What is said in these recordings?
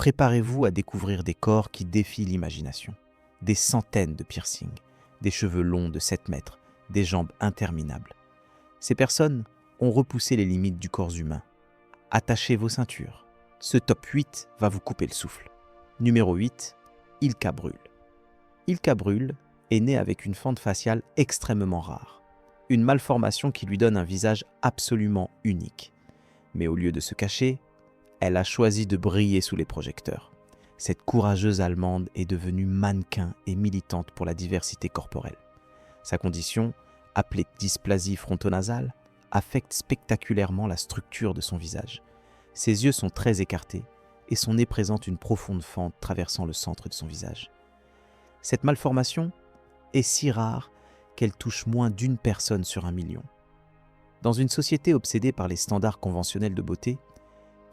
préparez-vous à découvrir des corps qui défient l'imagination. Des centaines de piercings, des cheveux longs de 7 mètres, des jambes interminables. Ces personnes ont repoussé les limites du corps humain. Attachez vos ceintures. Ce top 8 va vous couper le souffle. Numéro 8, Ilka Brühl. Ilka Brühl est née avec une fente faciale extrêmement rare. Une malformation qui lui donne un visage absolument unique. Mais au lieu de se cacher, elle a choisi de briller sous les projecteurs. Cette courageuse Allemande est devenue mannequin et militante pour la diversité corporelle. Sa condition, appelée dysplasie frontonasale, affecte spectaculairement la structure de son visage. Ses yeux sont très écartés et son nez présente une profonde fente traversant le centre de son visage. Cette malformation est si rare qu'elle touche moins d'une personne sur 1 million. Dans une société obsédée par les standards conventionnels de beauté,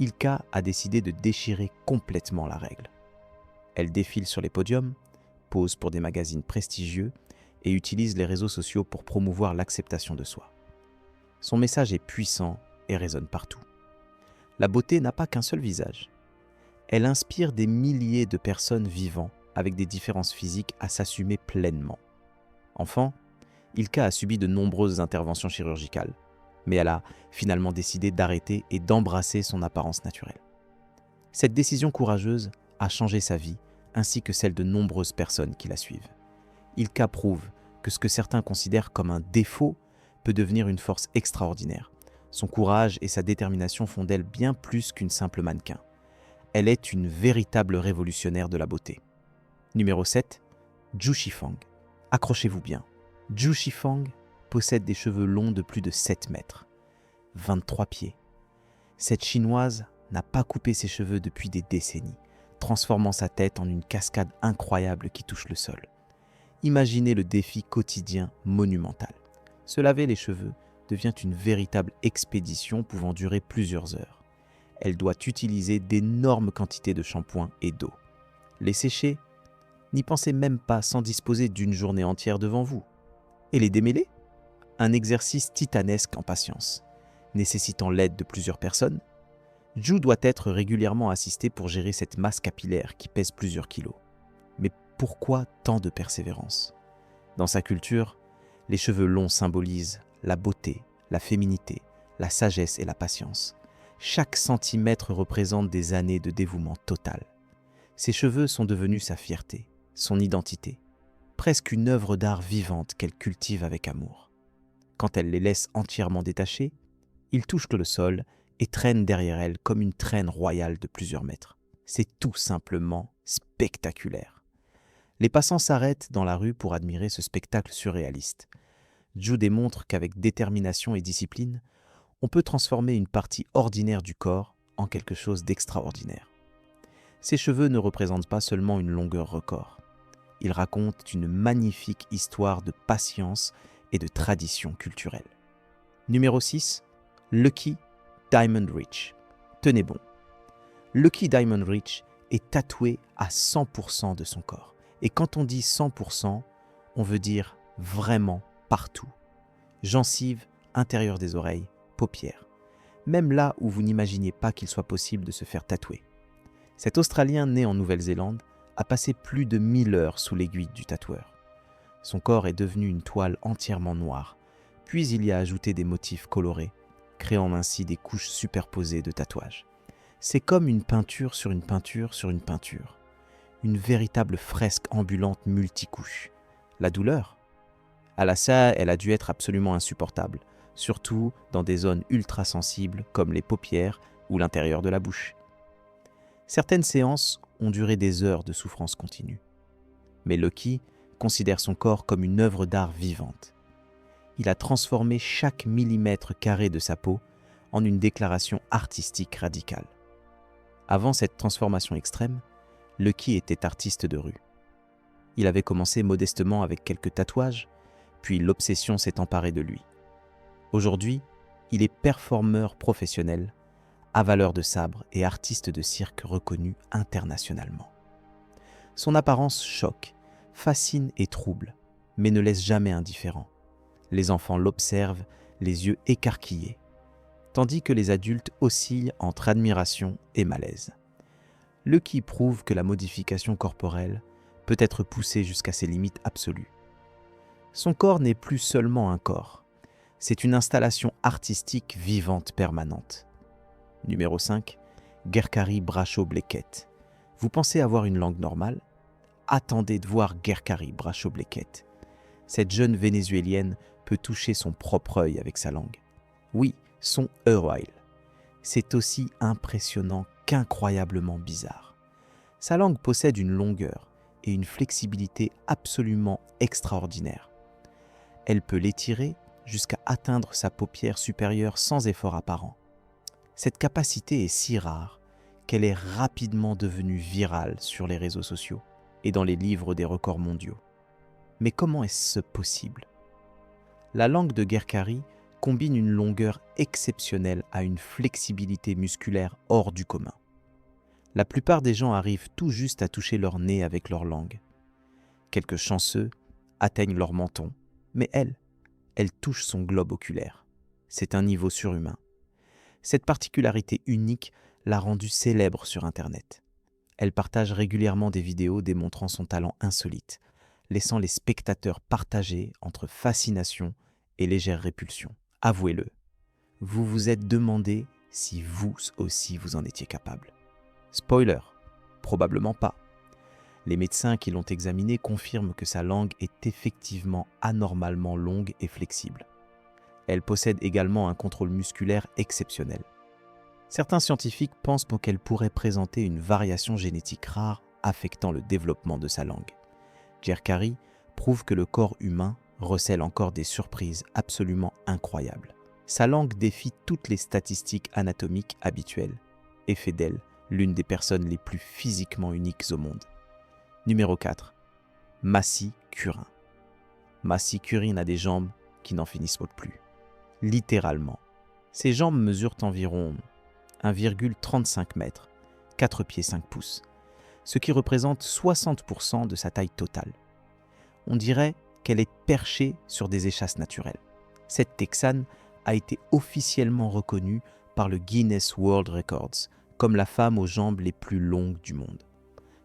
Ilka a décidé de déchirer complètement la règle. Elle défile sur les podiums, pose pour des magazines prestigieux et utilise les réseaux sociaux pour promouvoir l'acceptation de soi. Son message est puissant et résonne partout. La beauté n'a pas qu'un seul visage. Elle inspire des milliers de personnes vivant avec des différences physiques à s'assumer pleinement. Enfant, Ilka a subi de nombreuses interventions chirurgicales, mais elle a finalement décidé d'arrêter et d'embrasser son apparence naturelle. Cette décision courageuse a changé sa vie, ainsi que celle de nombreuses personnes qui la suivent. Ilka prouve que ce que certains considèrent comme un défaut peut devenir une force extraordinaire. Son courage et sa détermination font d'elle bien plus qu'une simple mannequin. Elle est une véritable révolutionnaire de la beauté. Numéro 7, Zhu Shifang. Accrochez-vous bien. Zhu Shifang possède des cheveux longs de plus de 7 mètres, 23 pieds. Cette Chinoise n'a pas coupé ses cheveux depuis des décennies, transformant sa tête en une cascade incroyable qui touche le sol. Imaginez le défi quotidien monumental. Se laver les cheveux devient une véritable expédition pouvant durer plusieurs heures. Elle doit utiliser d'énormes quantités de shampoing et d'eau. Les sécher? N'y pensez même pas sans disposer d'une journée entière devant vous. Et les démêler? Un exercice titanesque en patience. Nécessitant l'aide de plusieurs personnes, Zhu doit être régulièrement assistée pour gérer cette masse capillaire qui pèse plusieurs kilos. Mais pourquoi tant de persévérance? Dans sa culture, les cheveux longs symbolisent la beauté, la féminité, la sagesse et la patience. Chaque centimètre représente des années de dévouement total. Ses cheveux sont devenus sa fierté, son identité, presque une œuvre d'art vivante qu'elle cultive avec amour. Quand elle les laisse entièrement détachés, ils touchent le sol et traînent derrière elle comme une traîne royale de plusieurs mètres. C'est tout simplement spectaculaire. Les passants s'arrêtent dans la rue pour admirer ce spectacle surréaliste. Zhu démontre qu'avec détermination et discipline, on peut transformer une partie ordinaire du corps en quelque chose d'extraordinaire. Ses cheveux ne représentent pas seulement une longueur record. Ils racontent une magnifique histoire de patience et de tradition culturelle. Numéro 6, Lucky Diamond Rich. Tenez bon. Lucky Diamond Rich est tatoué à 100% de son corps. Et quand on dit 100%, on veut dire vraiment partout. Gencives, intérieur des oreilles, paupières. Même là où vous n'imaginiez pas qu'il soit possible de se faire tatouer. Cet Australien né en Nouvelle-Zélande a passé plus de 1000 heures sous l'aiguille du tatoueur. Son corps est devenu une toile entièrement noire, puis il y a ajouté des motifs colorés, créant ainsi des couches superposées de tatouages. C'est comme une peinture sur une peinture sur une peinture. Une véritable fresque ambulante multicouche. La douleur? À la ça, elle a dû être absolument insupportable, surtout dans des zones ultra sensibles comme les paupières ou l'intérieur de la bouche. Certaines séances ont duré des heures de souffrance continue. Mais Lucky considère son corps comme une œuvre d'art vivante. Il a transformé chaque millimètre carré de sa peau en une déclaration artistique radicale. Avant cette transformation extrême, Lucky était artiste de rue. Il avait commencé modestement avec quelques tatouages, puis l'obsession s'est emparée de lui. Aujourd'hui, il est performeur professionnel, avaleur de sabre et artiste de cirque reconnu internationalement. Son apparence choque, fascine et trouble, mais ne laisse jamais indifférent. Les enfants l'observent, les yeux écarquillés, tandis que les adultes oscillent entre admiration et malaise. le qui prouve que la modification corporelle peut être poussée jusqu'à ses limites absolues. Son corps n'est plus seulement un corps, c'est une installation artistique vivante permanente. Numéro 5. Gerkari Bracho-Bleket. Vous pensez avoir une langue normale? Attendez de voir Gerkari Bracho-Bleket. Cette jeune Vénézuélienne peut toucher son propre œil avec sa langue. Oui, son Earwhile. C'est aussi impressionnant qu'incroyablement bizarre. Sa langue possède une longueur et une flexibilité absolument extraordinaires. Elle peut l'étirer jusqu'à atteindre sa paupière supérieure sans effort apparent. Cette capacité est si rare qu'elle est rapidement devenue virale sur les réseaux sociaux et dans les livres des records mondiaux. Mais comment est-ce possible? La langue de Gerkari combine une longueur exceptionnelle à une flexibilité musculaire hors du commun. La plupart des gens arrivent tout juste à toucher leur nez avec leur langue. Quelques chanceux atteignent leur menton, mais elle touche son globe oculaire. C'est un niveau surhumain. Cette particularité unique l'a rendue célèbre sur Internet. Elle partage régulièrement des vidéos démontrant son talent insolite, laissant les spectateurs partagés entre fascination et légère répulsion. Avouez-le, vous vous êtes demandé si vous aussi vous en étiez capable. Spoiler, probablement pas. Les médecins qui l'ont examinée confirment que sa langue est effectivement anormalement longue et flexible. Elle possède également un contrôle musculaire exceptionnel. Certains scientifiques pensent qu'elle pourrait présenter une variation génétique rare affectant le développement de sa langue. Gerkari prouve que le corps humain recèle encore des surprises absolument incroyables. Sa langue défie toutes les statistiques anatomiques habituelles et fait d'elle l'une des personnes les plus physiquement uniques au monde. Numéro 4. Massi Currin. Massi Currin a des jambes qui n'en finissent plus. Littéralement. Ses jambes mesurent environ 1,35 m, 4 pieds 5 pouces, ce qui représente 60% de sa taille totale. On dirait qu'elle est perchée sur des échasses naturelles. Cette Texane a été officiellement reconnue par le Guinness World Records comme la femme aux jambes les plus longues du monde.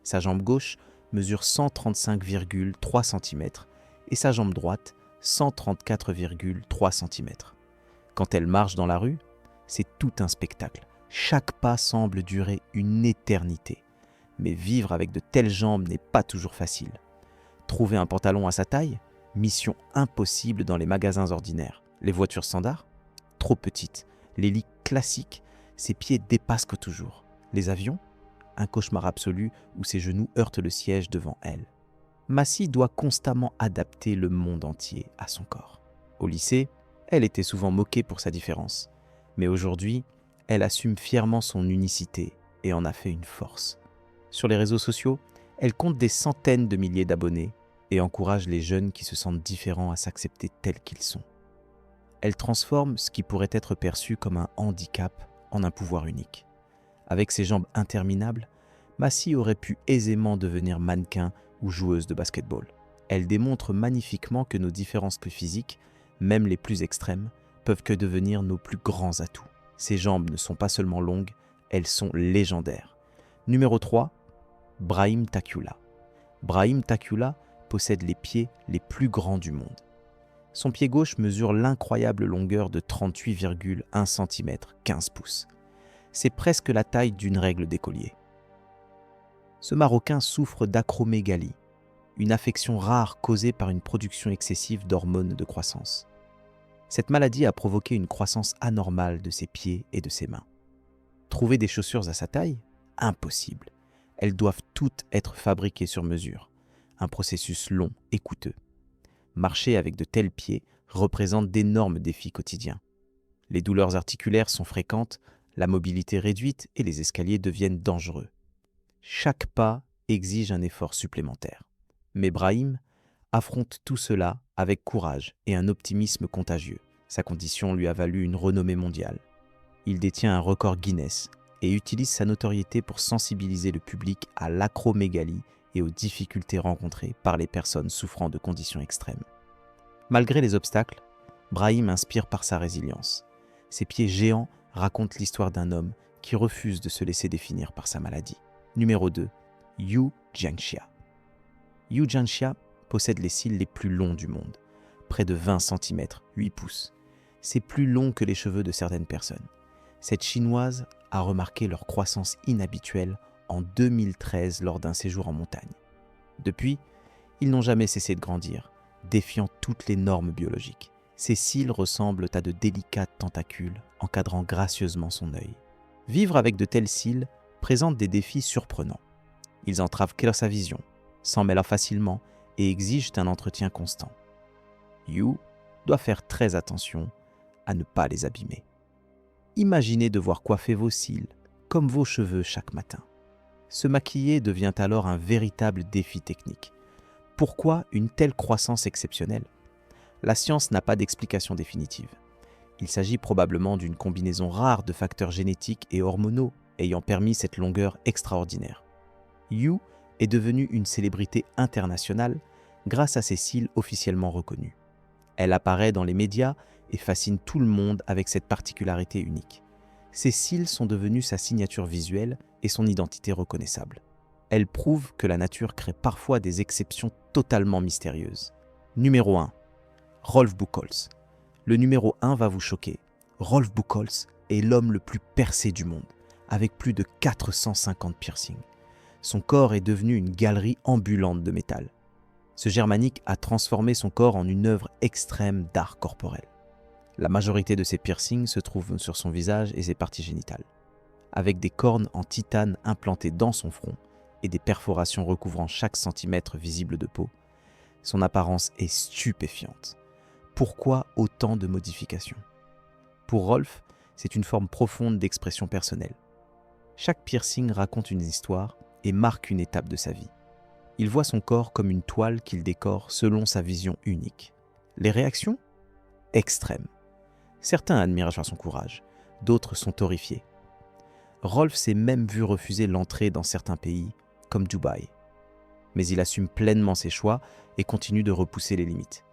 Sa jambe gauche mesure 135,3 cm et sa jambe droite 134,3 cm. Quand elle marche dans la rue, c'est tout un spectacle. Chaque pas semble durer une éternité. Mais vivre avec de telles jambes n'est pas toujours facile. Trouver un pantalon à sa taille? Mission impossible dans les magasins ordinaires. Les voitures standards? Trop petites. Les lits classiques? Ses pieds dépassent toujours. Les avions? Un cauchemar absolu où ses genoux heurtent le siège devant elle. Massi doit constamment adapter le monde entier à son corps. Au lycée, elle était souvent moquée pour sa différence. Mais aujourd'hui, elle assume fièrement son unicité et en a fait une force. Sur les réseaux sociaux, elle compte des centaines de milliers d'abonnés et encourage les jeunes qui se sentent différents à s'accepter tels qu'ils sont. Elle transforme ce qui pourrait être perçu comme un handicap en un pouvoir unique. Avec ses jambes interminables, Massi aurait pu aisément devenir mannequin ou joueuse de basketball. Elle démontre magnifiquement que nos différences physiques, même les plus extrêmes, peuvent que devenir nos plus grands atouts. Ses jambes ne sont pas seulement longues, elles sont légendaires. Numéro 3, Brahim Takula. Brahim Takula possède les pieds les plus grands du monde. Son pied gauche mesure l'incroyable longueur de 38,1 cm, 15 pouces. C'est presque la taille d'une règle d'écolier. Ce Marocain souffre d'acromégalie, une affection rare causée par une production excessive d'hormones de croissance. Cette maladie a provoqué une croissance anormale de ses pieds et de ses mains. Trouver des chaussures à sa taille? Impossible. Elles doivent toutes être fabriquées sur mesure, un processus long et coûteux. Marcher avec de tels pieds représente d'énormes défis quotidiens. Les douleurs articulaires sont fréquentes, la mobilité réduite et les escaliers deviennent dangereux. Chaque pas exige un effort supplémentaire. Mais Brahim affronte tout cela avec courage et un optimisme contagieux. Sa condition lui a valu une renommée mondiale. Il détient un record Guinness et utilise sa notoriété pour sensibiliser le public à l'acromégalie et aux difficultés rencontrées par les personnes souffrant de conditions extrêmes. Malgré les obstacles, Brahim inspire par sa résilience. Ses pieds géants racontent l'histoire d'un homme qui refuse de se laisser définir par sa maladie. Numéro 2, Yu Jianxia. Yu Jianxia possède les cils les plus longs du monde, près de 20 cm, 8 pouces. C'est plus long que les cheveux de certaines personnes. Cette Chinoise a remarqué leur croissance inhabituelle en 2013 lors d'un séjour en montagne. Depuis, ils n'ont jamais cessé de grandir, défiant toutes les normes biologiques. Ses cils ressemblent à de délicates tentacules encadrant gracieusement son œil. Vivre avec de tels cils présente des défis surprenants. Ils entravent clair sa vision, s'en mêlent facilement et exigent un entretien constant. Yu doit faire très attention à ne pas les abîmer. Imaginez devoir coiffer vos cils comme vos cheveux chaque matin. Se maquiller devient alors un véritable défi technique. Pourquoi une telle croissance exceptionnelle ? La science n'a pas d'explication définitive. Il s'agit probablement d'une combinaison rare de facteurs génétiques et hormonaux ayant permis cette longueur extraordinaire. Yu est devenue une célébrité internationale grâce à ses cils officiellement reconnus. Elle apparaît dans les médias et fascine tout le monde avec cette particularité unique. Ses cils sont devenus sa signature visuelle et son identité reconnaissable. Elle prouve que la nature crée parfois des exceptions totalement mystérieuses. Numéro 1. Rolf Buchholz. Le numéro 1 va vous choquer. Rolf Buchholz est l'homme le plus percé du monde, avec plus de 450 piercings. Son corps est devenu une galerie ambulante de métal. Ce Germanique a transformé son corps en une œuvre extrême d'art corporel. La majorité de ses piercings se trouvent sur son visage et ses parties génitales, avec des cornes en titane implantées dans son front et des perforations recouvrant chaque centimètre visible de peau. Son apparence est stupéfiante. Pourquoi autant de modifications ? Pour Rolf, c'est une forme profonde d'expression personnelle. Chaque piercing raconte une histoire et marque une étape de sa vie. Il voit son corps comme une toile qu'il décore selon sa vision unique. Les réactions ? Extrêmes. Certains admirent son courage, d'autres sont horrifiés. Rolf s'est même vu refuser l'entrée dans certains pays, comme Dubaï. Mais il assume pleinement ses choix et continue de repousser les limites.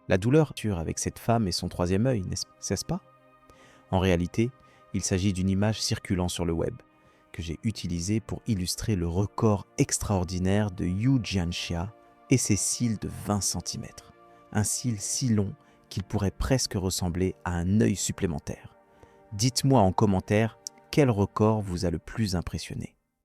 La douleur avec cette femme et son troisième œil, n'est-ce pas ? En réalité, il s'agit d'une image circulant sur le web, que j'ai utilisée pour illustrer le record extraordinaire de Yu Jianxia et ses cils de 20 cm. Un cil si long qu'il pourrait presque ressembler à un œil supplémentaire. Dites-moi en commentaire quel record vous a le plus impressionné.